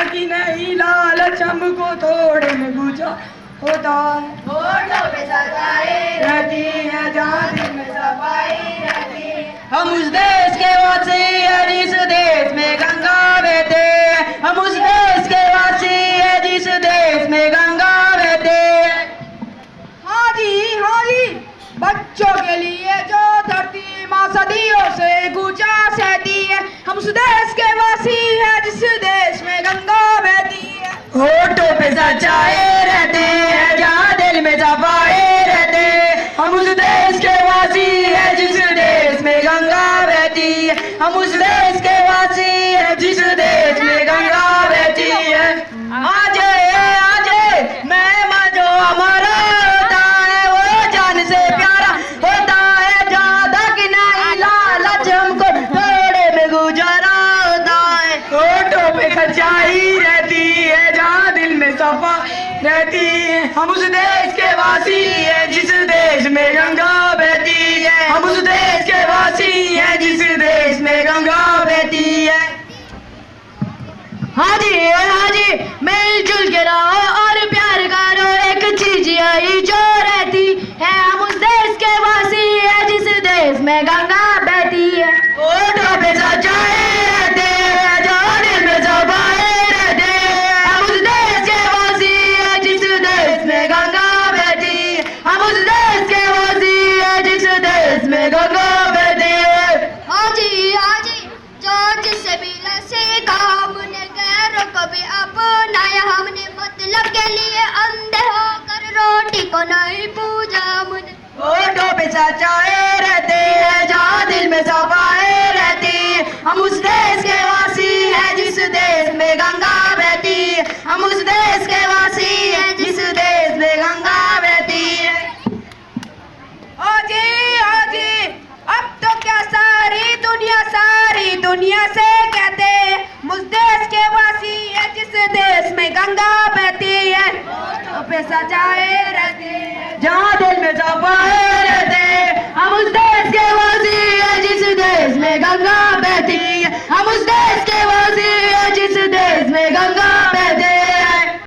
कि नहीं लालच हमको थोड़े में बुझा होता है। होठों पे सफाई रहती है जहाँ दिल में सफाई रहती है। हम उस देश के वासी है जिस देश में गंगा बहते हैं। हम उस देश के वासी है जिस देश में गंगा बहते हैं। हाँ जी बच्चों के लिए जो धरती माँ सदियों से गुजा सहती है। हम उस देश के वासी है जिस देश में गंगा बहती है। होठों पे सच्चाई रहते हैं जहाँ दिल में सफाई रहते हैं। हम उस देश के वासी है जिस देश में गंगा बहती है। हम उस देश के वासी है जिस देश में गंगा बहती है। आज मैं जो हमारा होता है वो जान से प्यारा होता है। ज्यादा कि नहीं लालच हमको थोड़े में गुजारा होता है। होठों पे सच्चाई रहती है जहाँ दिल में सफा रहती है। हम उस देश के वासी है जिस देश में गंगा बहती है। हम उस देश के वासी है जिस देश में गंगा बहती है। हाँ जी मिलजुल के रहो और प्यार करो। एक चीज यही जो रहती है। हम उस देश के वासी है जिस देश में गंगा बहती है। होठों पे सच्चाई रहते हैं जहाँ दिल में सफाई रहते हैं। हम उस देश के वासी है जिस देश में गंगा बहती है। हम उस देश के वासी है जिस देश में गंगा बहती है। हाँ जी जो जिससे मिला सीखा हमने गैरों को भी अपनाया। हमने मतलब के लिए अंधे होकर रोटी को नहीं पूजा। मुझे होठों पे सच्चाई रहते हैं जहाँ दिल में सफाई रहती है। हम उस देश के वासी है जिस देश में गंगा बहती है। हम उस देश के वासी है जिस देश में गंगा बहती है। हाँ जी अब तो क्या सारी दुनिया से कहते हैं मुझ देश के वासी है जिस देश में गंगा बहती है। होठों पे सच्चाई रहती है जहाँ दिल में सफाई